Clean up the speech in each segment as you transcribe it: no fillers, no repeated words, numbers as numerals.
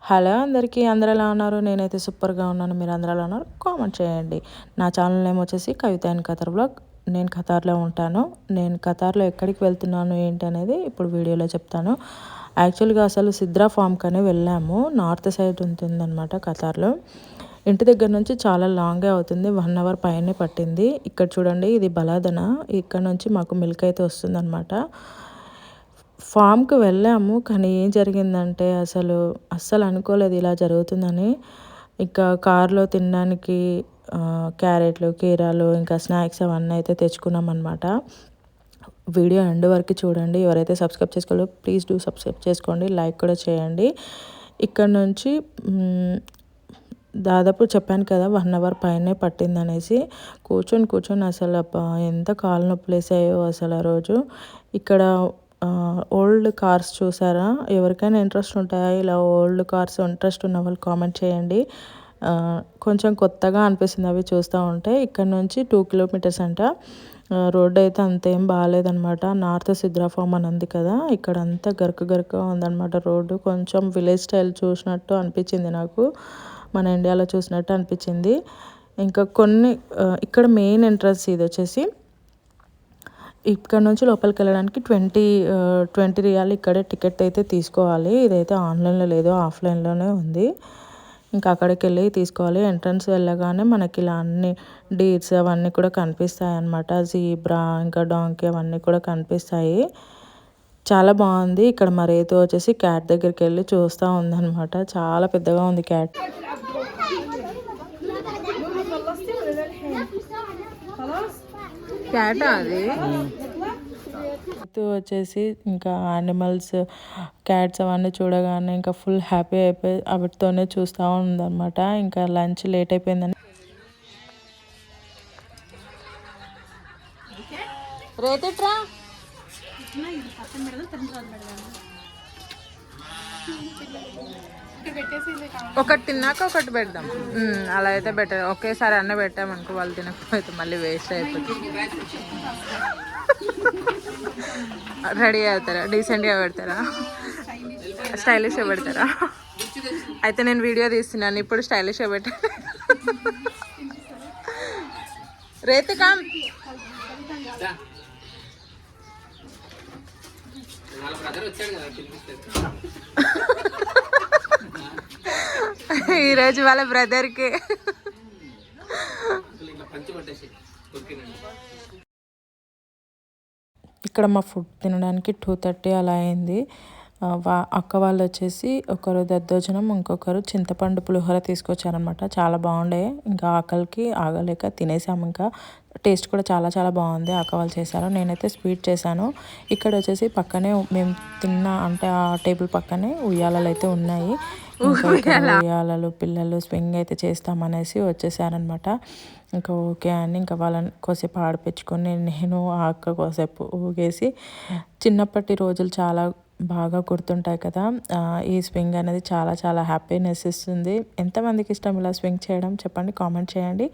Hello అందరికీ, అందరూ ఎలా ఉన్నారు? నేనైతే సూపర్గా ఉన్నాను. మీరు అందరూ ఎలా ఉన్నారు? కామెంట్ చేయండి. నా ఛానల్ నేమ్ వచ్చేసి కవిత అండ్ ఖతార్ బ్లాగ్. నేను ఖతార్లో ఉంటాను. నేను ఖతార్లో ఎక్కడికి వెళ్తున్నాను ఏంటి అనేది ఇప్పుడు వీడియోలో చెప్తాను. యాక్చువల్గా అసలు సిద్రా ఫామ్కనే వెళ్ళాము. నార్త్ సైడ్ ఉంటుందన్నమాట ఖతార్లో. ఇంటి దగ్గర నుంచి చాలా లాంగే అవుతుంది. 1 అవర్ పైనే పట్టింది. ఇక్కడ చూడండి, ఇది బలాదన. ఇక్కడ నుంచి మాకు మిల్క్ అయితే వస్తుందన్నమాట. ఫామ్‌కి వెళ్ళాము. కానీ ఏం జరిగిందంటే అస్సలు అనుకోలేదు ఇలా జరుగుతుందని. ఇంకా కార్‌లో తినడానికి క్యారెట్లు, కీరాలు, ఇంకా స్నాక్స్ అవన్నీ అయితే తెచ్చుకున్నామన్నమాట. వీడియో ఎండ్ వరకు చూడండి. ఎవరైతే సబ్స్క్రైబ్ చేసుకోలేదో ప్లీజ్ డూ సబ్స్క్రైబ్ చేసుకోండి. లైక్ కూడా చేయండి. ఇక్కడ నుంచి దాదాపు చెప్పాను కదా 1 అవర్ పైనే పట్టిందనేసి. కూర్చొని అసలు అబ్బా ఎంత కాళ్ళు నొప్పులేసాయో అసలు ఆ రోజు. ఇక్కడ ఓల్డ్ కార్స్ చూసారా? ఎవరికైనా ఇంట్రెస్ట్ ఉంటాయా ఇలా ఓల్డ్ కార్స్? ఇంట్రెస్ట్ ఉన్న వాళ్ళు కామెంట్ చేయండి. కొంచెం కొత్తగా అనిపిస్తుంది అవి చూస్తూ ఉంటే. ఇక్కడ నుంచి 2 కిలోమీటర్స్ అంట. రోడ్డు అయితే అంతేం బాగాలేదనమాట. నార్త్ సిద్రా ఫామ్ అని ఉంది కదా, ఇక్కడ అంతా గరకగా ఉందన్నమాట రోడ్డు. కొంచెం విలేజ్ స్టైల్ చూసినట్టు అనిపించింది నాకు, మన ఇండియాలో చూసినట్టు అనిపించింది. ఇంకా ఇక్కడ మెయిన్ ఎంట్రన్స్ ఇది వచ్చేసి. ఇక్కడ నుంచి లోపలికి వెళ్ళడానికి 20 రియాల్ ఇక్కడే టికెట్ అయితే తీసుకోవాలి. ఇదైతే ఆన్లైన్లో లేదు, ఆఫ్లైన్లోనే ఉంది. ఇంకా అక్కడికి వెళ్ళి తీసుకోవాలి. ఎంట్రన్స్ వెళ్ళగానే మనకి ఇలా అన్ని డీర్స్ అవన్నీ కూడా కనిపిస్తాయి అన్నమాట. జీబ్రా, ఇంకా డాంకీ అవన్నీ కూడా కనిపిస్తాయి. చాలా బాగుంది. ఇక్కడ మా రేతు వచ్చేసి క్యాట్ దగ్గరికి వెళ్ళి చూస్తూ ఉందన్నమాట. చాలా పెద్దగా ఉంది క్యాట్. క్యాటా అది? వచ్చేసి ఇంకా యానిమల్స్, క్యాట్స్ అవన్నీ చూడగానే ఇంకా ఫుల్ హ్యాపీ అయిపోయి వాటితోనే చూస్తూ ఉందన్నమాట. ఇంకా లంచ్ లేట్ అయిపోయిందని రేతిట్రా ఒకటి తిన్నాక ఒకటి పెడదాం. అలా అయితే బెటర్. ఒకేసారి అన్న పెట్టామనుకో వాళ్ళు తినకపోతే మళ్ళీ వేస్ట్ అయిపోతుంది. రెడీ అవుతారా? డీసెంట్గా పెడతారా? స్టైలిష్గా పెడతారా? అయితే నేను వీడియో తీస్తున్నాను ఇప్పుడు. స్టైలిష్గా పెట్టా. రేతికా ఈరోజు వాళ్ళ బ్రదర్కి ఇక్కడ మా ఫుడ్ తినడానికి 2:30 అలా అయింది. అక్క వాళ్ళు వచ్చేసి ఒకరు దద్దోజనం, ఇంకొకరు చింతపండు పులిహోర తీసుకొచ్చారనమాట. చాలా బాగుండే. ఇంకా ఆకలికి ఆగలేక తినేసాము. ఇంకా టేస్ట్ కూడా చాలా చాలా బాగుంది. అక్క వాళ్ళు చేశారు. నేనైతే స్వీట్ చేశాను. ఇక్కడ వచ్చేసి పక్కనే మేము అంటే ఆ టేబుల్ పక్కనే ఉయ్యాలలు అయితే ఉన్నాయి. ఉయ్యాలలు పిల్లలు స్వింగ్ అయితే చేస్తామనేసి వచ్చేసారనమాట. ఇంకా ఓకే అని ఇంకా వాళ్ళని కోసేపు ఆడిపించుకొని నేను ఆ అక్క కోసేపు ఊగేసి, చిన్నప్పటి రోజులు చాలా బాగా గుర్తుంటాయి కదా. ఈ స్వింగ్ అనేది చాలా చాలా హ్యాపీనెస్ ఇస్తుంది. ఎంతమందికి ఇష్టం ఇలా స్వింగ్ చేయడం చెప్పండి, కామెంట్ చేయండి.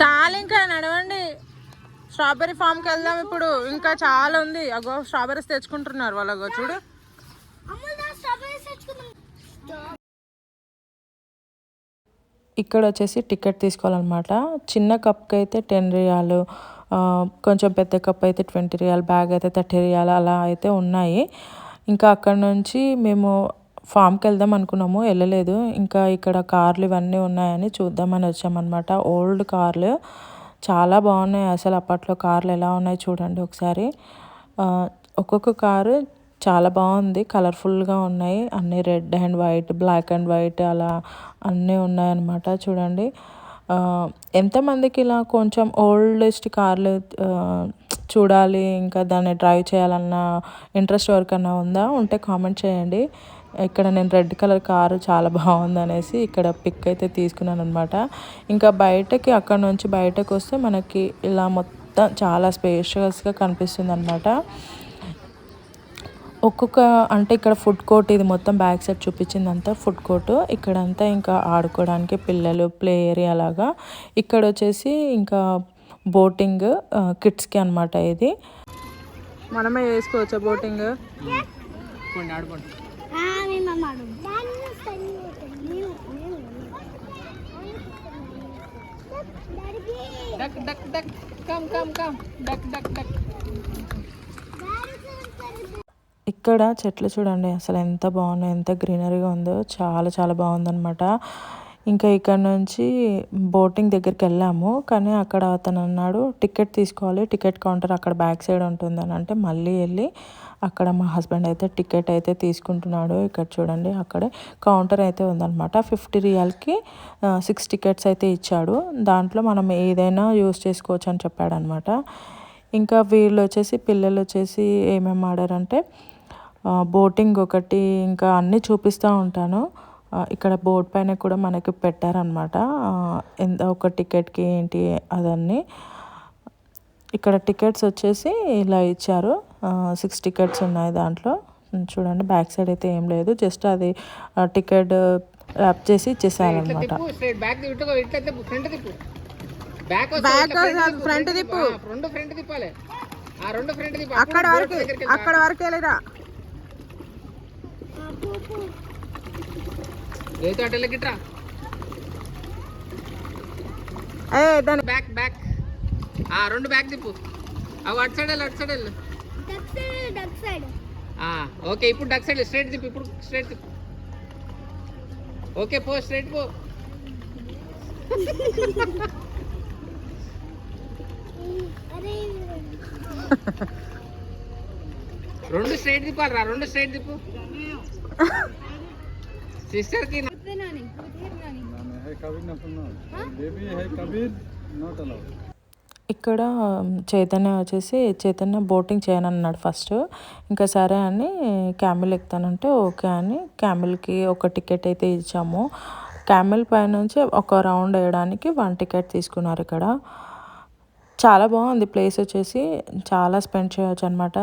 చాలా ఇంకా నడవండి. స్ట్రాబెర్రీ ఫామ్కి వెళ్దాం ఇప్పుడు. ఇంకా చాలా ఉంది. అగో స్ట్రాబెర్రీస్ తెచ్చుకుంటున్నారు వాళ్ళగో చూడు. ఇక్కడ వచ్చేసి టికెట్ తీసుకోవాలన్నమాట. చిన్న కప్కి అయితే 10 రియాలు, కొంచెం పెద్ద కప్ అయితే 20 రియాల్, బ్యాగ్ అయితే 30 రియాలు అలా అయితే ఉన్నాయి. ఇంకా అక్కడ నుంచి మేము ఫామ్కి వెళ్దాం అనుకున్నాము, వెళ్ళలేదు. ఇంకా ఇక్కడ కార్లు ఇవన్నీ ఉన్నాయని చూద్దామని వచ్చామన్నమాట. ఓల్డ్ కార్లు చాలా బాగున్నాయి. అసలు అప్పట్లో కార్లు ఎలా ఉన్నాయి చూడండి ఒకసారి. ఒక్కొక్క కారు చాలా బాగుంది. కలర్ఫుల్గా ఉన్నాయి. అన్నీ red and white, black and white అలా అన్నీ ఉన్నాయన్నమాట. చూడండి ఎంతమందికి ఇలా కొంచెం ఓల్డెస్ట్ కార్లు చూడాలి, ఇంకా దాన్ని డ్రైవ్ చేయాలన్న ఇంట్రెస్ట్ ఎవరికన్నా ఉంటే కామెంట్ చేయండి. ఇక్కడ నేను రెడ్ కలర్ కారు చాలా బాగుంది అనేసి ఇక్కడ పిక్ అయితే తీసుకున్నాను అనమాట. ఇంకా అక్కడ నుంచి బయటకు వస్తే మనకి ఇలా మొత్తం చాలా స్పేషియస్గా కనిపిస్తుంది అనమాట. ఒక్కొక్క అంటే ఇక్కడ ఫుడ్ కోర్ట్, ఇది మొత్తం బ్యాక్ సైడ్ చూపించిందంతా ఫుడ్ కోర్టు. ఇక్కడంతా ఇంకా ఆడుకోవడానికి పిల్లలు ప్లే ఏరియా లాగా. ఇక్కడ వచ్చేసి ఇంకా బోటింగ్ కిడ్స్కి అనమాట. ఇది మనమే చేసుకోవచ్చా బోటింగ్? ఇక్కడ చెట్లు చూడండి అసలు ఎంత బాగున్నాయి, ఎంత గ్రీనరీగా ఉందో, చాలా చాలా బాగుందన్నమాట. ఇంకా ఇక్కడ నుంచి బోటింగ్ దగ్గరికి వెళ్ళాము, కానీ అక్కడ అతను అన్నాడు టికెట్ తీసుకోవాలి, టికెట్ కౌంటర్ అక్కడ బ్యాక్ సైడ్ ఉంటుందని అంటే మళ్ళీ వెళ్ళి అక్కడ మా హస్బెండ్ అయితే టికెట్ అయితే తీసుకుంటున్నాడు. ఇక్కడ చూడండి అక్కడే కౌంటర్ అయితే ఉందన్నమాట. 50 రియాల్కి 6 టికెట్స్ అయితే ఇచ్చాడు. దాంట్లో మనం ఏదైనా యూస్ చేసుకోవచ్చు అని చెప్పాడు అనమాట. ఇంకా వీళ్ళు వచ్చేసి పిల్లలు వచ్చేసి ఏమేమి ఆడారంటే బోటింగ్ ఒకటి, ఇంకా అన్నీ చూపిస్తూ ఉంటాను. ఇక్కడ బోట్ పైన కూడా మనకి పెట్టారనమాట ఎంత ఒక టికెట్కి ఏంటి అదన్నీ. ఇక్కడ టికెట్స్ వచ్చేసి ఇలా ఇచ్చారు, 6 టికెట్స్ ఉన్నాయి దాంట్లో. చూడండి బ్యాక్ సైడ్ అయితే ఏం లేదు, జస్ట్ అది టికెట్ ర్యాప్ చేసి ఇచ్చేసారనమాట. అక్కడ వరకు వెళ్ళిరా. దాని బ్యాక్ బ్యాక్ రెండు బ్యాక్ తిప్పు. అవి అటు సైడ్ వెళ్ళు, అటు సైడ్ వెళ్ళు. ఓకే ఇప్పుడు డక్ సైడ్ స్ట్రైట్ తిప్పు, ఇప్పుడు స్ట్రైట్ తిప్పు. ఓకే పో, స్ట్రైట్ పో. రెండు స్ట్రైట్ తిప్పాలి రా, రెండు స్ట్రైట్ తిప్పు. సిస్టర్ కి ఇక్కడ చైతన్య బోటింగ్ చేయనన్నాడు ఫస్ట్. ఇంకా సరే అని క్యామిల్ ఎక్కుతానంటే ఓకే అని క్యామిల్కి ఒక టికెట్ అయితే ఇచ్చాము. క్యామిల్ పైనుంచి ఒక రౌండ్ వేయడానికి 1 టికెట్ తీసుకున్నారు. ఇక్కడ చాలా బాగుంది ప్లేస్ వచ్చేసి, చాలా స్పెండ్ చేయొచ్చు అనమాట.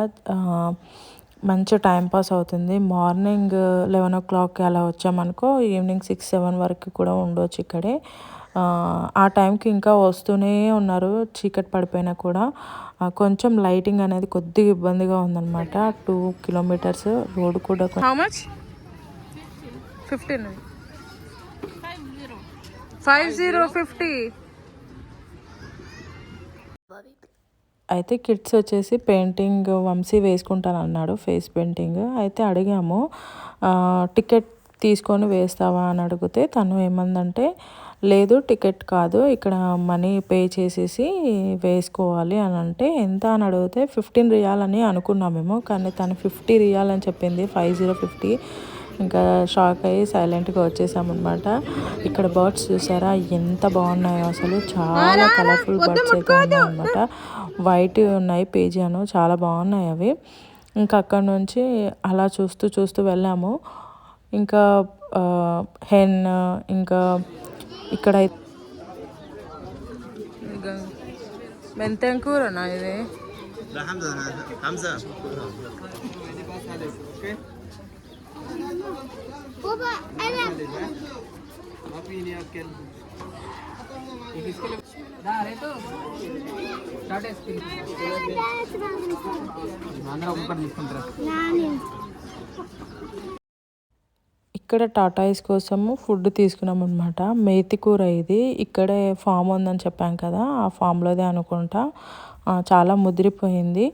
మంచి టైం పాస్ అవుతుంది. మార్నింగ్ 11 o'clockకి అలా వచ్చామనుకో ఈవినింగ్ 6-7 వరకు కూడా ఉండవచ్చు ఇక్కడే. ఆ టైంకి ఇంకా వస్తూనే ఉన్నారు, చీకటి పడిపోయినా కూడా. కొంచెం లైటింగ్ అనేది కొద్దిగా ఇబ్బందిగా ఉందన్నమాట. 2 kilometers రోడ్ కూడా. How much? 15. 50 అయితే కిడ్స్ వచ్చేసి పెయింటింగ్ వంశీ వేసుకుంటాను అన్నాడు, ఫేస్ పెయింటింగ్. అయితే అడిగాము టికెట్ తీసుకొని వేస్తావా అని అడిగితే తను ఏమందంటే లేదు టికెట్ కాదు, ఇక్కడ మనీ పే చేసేసి వేసుకోవాలి అని అంటే ఎంత అని అడిగితే 15 రియాల్ అని అనుకున్నాం మేము, కానీ తను 50 రియాల్ అని చెప్పింది. 50. ఇంకా షాక్ అయ్యి సైలెంట్గా వచ్చేసామన్నమాట. ఇక్కడ బర్డ్స్ చూసారా ఎంత బాగున్నాయో అసలు, చాలా కలర్ఫుల్ బర్డ్స్ అయితే ఉన్నాయన్నమాట. వైట్ ఉన్నాయి, పేజియాను, చాలా బాగున్నాయి అవి. ఇంకా అక్కడ నుంచి అలా చూస్తూ వెళ్ళాము. ఇంకా హెన్, ఇంకా ఇక్కడ మెంతెం కూరనా ఇది? ఇక్కడ టాటాయిస్ కోసము ఫుడ్ తీసుకున్నాం అనమాట. మేతి కూర ఇది. ఇక్కడే ఫామ్ ఉందని చెప్పాం కదా, ఆ ఫామ్లోదే అనుకుంటా. చాలా ముదిరిపోయింది.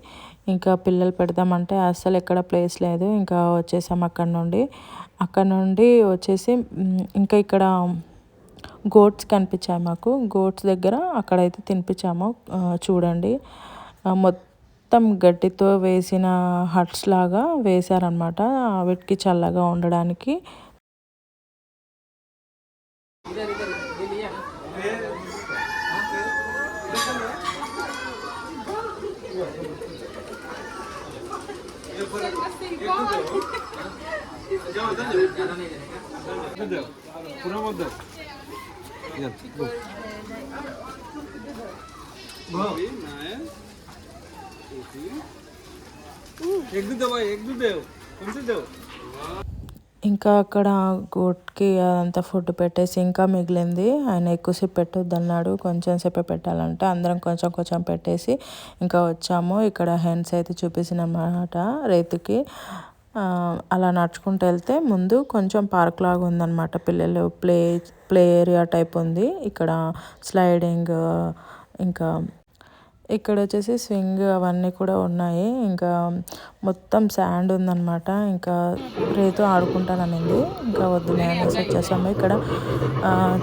ఇంకా పిల్లలు పెడదామంటే అస్సలు ఎక్కడ ప్లేస్ లేదు. ఇంకా వచ్చేసాం అక్కడ నుండి వచ్చేసి ఇంకా ఇక్కడ గోట్స్ కనిపించాయి మాకు. గోట్స్ దగ్గర అక్కడైతే తినిపించాము. చూడండి మొత్తం గడ్డితో వేసిన హట్స్ లాగా వేశారనమాట, వీటికి చల్లగా ఉండడానికి. एक दो दे ఇంకా అక్కడ గోట్కి అదంతా ఫుడ్ పెట్టేసి ఇంకా మిగిలింది. ఆయన ఎక్కువసేపు పెట్టొద్దు అన్నాడు, కొంచెం సేపే పెట్టాలంటే అందరం కొంచెం కొంచెం పెట్టేసి ఇంకా వచ్చాము. ఇక్కడ హెన్స్ అయితే చూపించినమాట రైతుకి. అలా నడుచుకుంటూ వెళ్తే ముందు కొంచెం పార్క్ లాగా ఉందన్నమాట, పిల్లలు ప్లే ఏరియా టైప్ ఉంది. ఇక్కడ స్లైడింగ్, ఇంకా ఇక్కడ వచ్చేసి స్వింగ్ అవన్నీ కూడా ఉన్నాయి. ఇంకా మొత్తం శాండ్ ఉందన్నమాట. ఇంకా రేతో ఆడుకుంటాననింది, ఇంకా వద్దులే అనేసి వచ్చేసాము. ఇక్కడ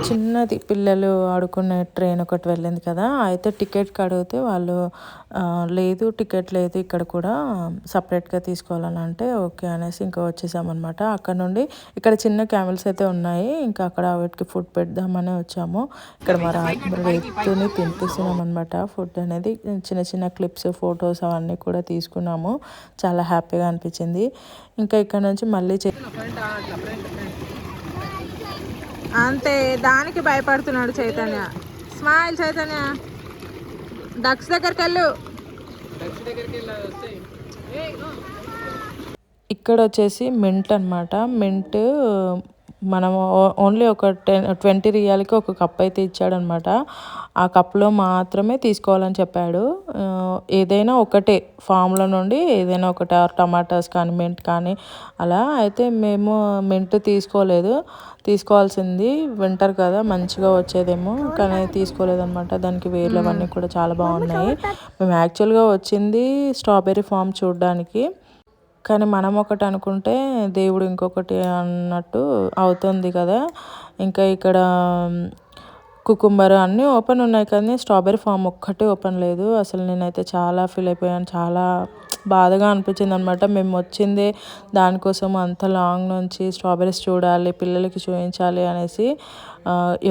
చిన్నది పిల్లలు ఆడుకునే ట్రైన్ ఒకటి వెళ్ళింది కదా, అయితే టికెట్కి అడిగితే వాళ్ళు లేదు టికెట్ లేదు ఇక్కడ కూడా సపరేట్గా తీసుకోవాలని అంటే ఓకే అనేసి ఇంకా వచ్చేసామన్నమాట. అక్కడ నుండి ఇక్కడ చిన్న క్యామెల్స్ అయితే ఉన్నాయి, ఇంకా అక్కడ వాటికి ఫుడ్ పెడదామని వచ్చాము. ఇక్కడ రైతుని తినిపిస్తున్నాం అనమాట ఫుడ్ అనేది. చిన్న చిన్న క్లిప్స్, ఫొటోస్ అవన్నీ కూడా తీసుకున్నాము. చాలా హ్యాపీగా అనిపించింది. ఇంకా ఇక్కడ నుంచి మళ్ళీ అంతే దానికి భయపడుతున్నాడు చైతన్య. స్మైల్ చైతన్య, డక్స్ దగ్గరికి వెళ్ళు. ఇక్కడ వచ్చేసి మింట్ అనమాట. మింట్ మనం ఓన్లీ ఒక 20 రియాలకి ఒక కప్ అయితే ఇచ్చాడనమాట. ఆ కప్లో మాత్రమే తీసుకోవాలని చెప్పాడు. ఏదైనా ఒకటే ఫామ్లో నుండి ఏదైనా ఒకటి, టమాటాస్ కానీ మింట్ కానీ అలా. అయితే మేము మింట్ తీసుకోవాల్సింది వింటర్ కదా మంచిగా వచ్చేదేమో, కానీ తీసుకోలేదన్నమాట. దానికి వేర్లు అవన్నీ కూడా చాలా బాగున్నాయి. మేము యాక్చువల్గా వచ్చింది స్ట్రాబెర్రీ ఫామ్ చూడడానికి, కానీ మనం ఒకటి అనుకుంటే దేవుడు ఇంకొకటి అన్నట్టు అవుతుంది కదా. ఇంకా ఇక్కడ కుకుంబర్ అన్నీ ఓపెన్ ఉన్నాయి కానీ స్ట్రాబెర్రీ ఫామ్ ఒక్కటే ఓపెన్ లేదు. అసలు నేనైతే చాలా ఫీల్ అయిపోయాను, చాలా బాధగా అనిపించింది అనమాట. మేము వచ్చిందే దానికోసం, అంత లాంగ్ నుంచి స్ట్రాబెర్రీస్ చూడాలి, పిల్లలకి చూపించాలి అనేసి.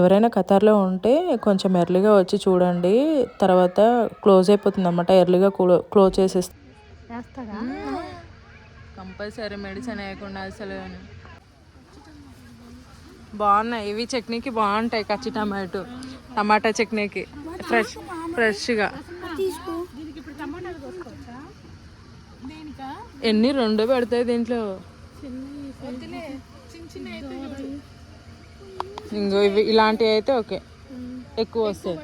ఎవరైనా ఖతర్లో ఉంటే కొంచెం ఎర్లీగా వచ్చి చూడండి, తర్వాత క్లోజ్ అయిపోతుంది అనమాట. ఎర్లీగా క్లోజ్ చేసేస్తాం. కంపల్సరీ మెడిసిన్ వేయకుండా అసలు. బాగున్నాయి ఇవి, చట్నీకి బాగుంటాయి. కచ్చి టమాటా చట్నీకి ఫ్రెష్గా. ఎన్ని 2 పెడతాయి దీంట్లో. ఇంకో ఇవి ఇలాంటివి అయితే ఓకే, ఎక్కువ వస్తాయి.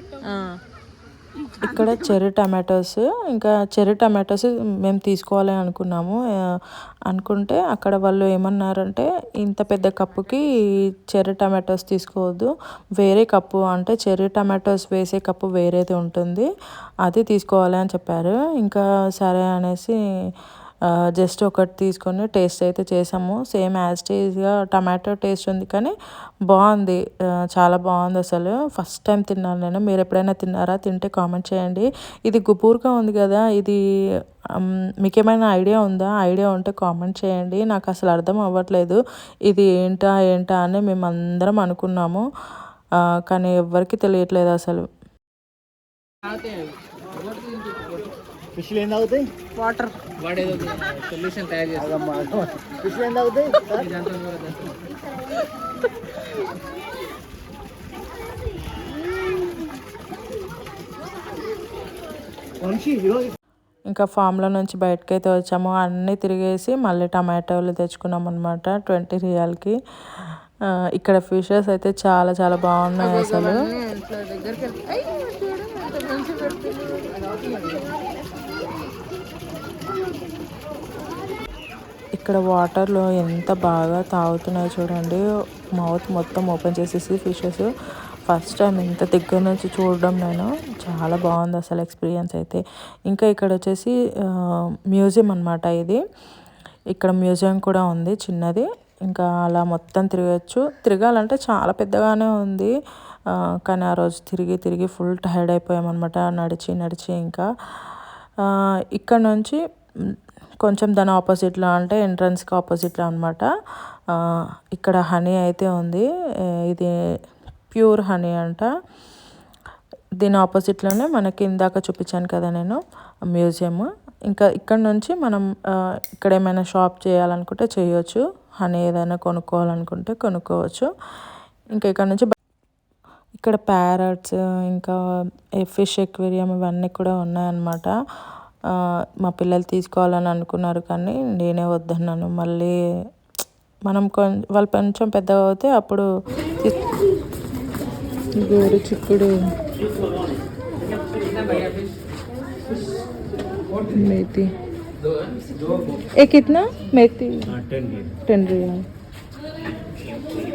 ఇక్కడ చెర్రీ టమాటోస్, ఇంకా చెర్రీ టమాటోస్ మేము తీసుకోవాలి అనుకుంటే అక్కడ వాళ్ళు ఏమన్నారంటే ఇంత పెద్ద కప్పుకి చెర్రీ టమాటోస్ తీసుకోవద్దు, వేరే కప్పు అంటే చెర్రీ టమాటోస్ వేసే కప్పు వేరేది ఉంటుంది, అది తీసుకోవాలి అని చెప్పారు. ఇంకా సరే అనేసి జస్ట్ ఒకటి తీసుకొని టేస్ట్ అయితే చేసాము. సేమ్ యాజ్ టీజ్గా టమాటో టేస్ట్ ఉంది, కానీ బాగుంది, చాలా బాగుంది అసలు. ఫస్ట్ టైం తిన్నాను నేను. మీరు ఎప్పుడైనా తిన్నారా? తింటే కామెంట్ చేయండి. ఇది గుబూరుగా ఉంది కదా, ఇది మీకేమైనా ఐడియా ఉందా? ఐడియా ఉంటే కామెంట్ చేయండి. నాకు అసలు అర్థం అవ్వట్లేదు ఇది ఏంటా అని మేము అందరం అనుకున్నాము, కానీ ఎవ్వరికి తెలియట్లేదు అసలు. ఫిష్లు ఏం తాగుతాయి? వాటర్. వాడేదో సొల్యూషన్ తయారు చేస్తాం. ఫిష్లు ఏం తాగుతాయి? ఇంకా ఫామ్లో నుంచి బయటకైతే వచ్చాము. అన్నీ తిరిగేసి మళ్ళీ టమాటోలు తెచ్చుకున్నాం అనమాట 20 రియాల్కి. ఇక్కడ ఫిషెస్ అయితే చాలా చాలా బాగున్నాయి అసలు. ఇక్కడ వాటర్లో ఎంత బాగా తాగుతున్నాయో చూడండి. మౌత్ మొత్తం ఓపెన్ చేసేసి ఫిషెస్. ఫస్ట్ టైం ఇంత దగ్గర నుంచి చూడడం నేను. చాలా బాగుంది అసలు ఎక్స్పీరియన్స్ అయితే. ఇంకా ఇక్కడ వచ్చేసి మ్యూజియం అనమాట ఇది. ఇక్కడ మ్యూజియం కూడా ఉంది చిన్నది. ఇంకా అలా మొత్తం తిరగాలంటే చాలా పెద్దగానే ఉంది, కానీ ఆ రోజు తిరిగి ఫుల్ టైర్డ్ అయిపోయామన్నమాట నడిచి. ఇంకా ఇక్కడ నుంచి కొంచెం దాని ఆపోజిట్లో, అంటే ఎంట్రన్స్కి ఆపోజిట్లో అనమాట, ఇక్కడ హనీ అయితే ఉంది. ఇది ప్యూర్ హనీ అంట. దీని ఆపోజిట్లోనే మనకి ఇందాక చూపించాను కదా నేను మ్యూజియం. ఇంకా ఇక్కడ నుంచి మనం ఇక్కడ ఏమైనా షాప్ చేయాలనుకుంటే చేయొచ్చు, హనీ ఏదైనా కొనుక్కోవాలనుకుంటే కొనుక్కోవచ్చు. ఇంకా ఇక్కడ నుంచి ఇక్కడ ప్యారట్స్, ఇంకా ఫిష్ ఎక్వేరియం ఇవన్నీ కూడా ఉన్నాయన్నమాట. మా పిల్లలు తీసుకోవాలని అనుకున్నారు కానీ నేనే వద్దన్నాను. మళ్ళీ వాళ్ళు కొంచెం పెద్దగా అవుతే అప్పుడు గోరు చిక్కుడు मेथी एक कितना मेथी 10 रियाल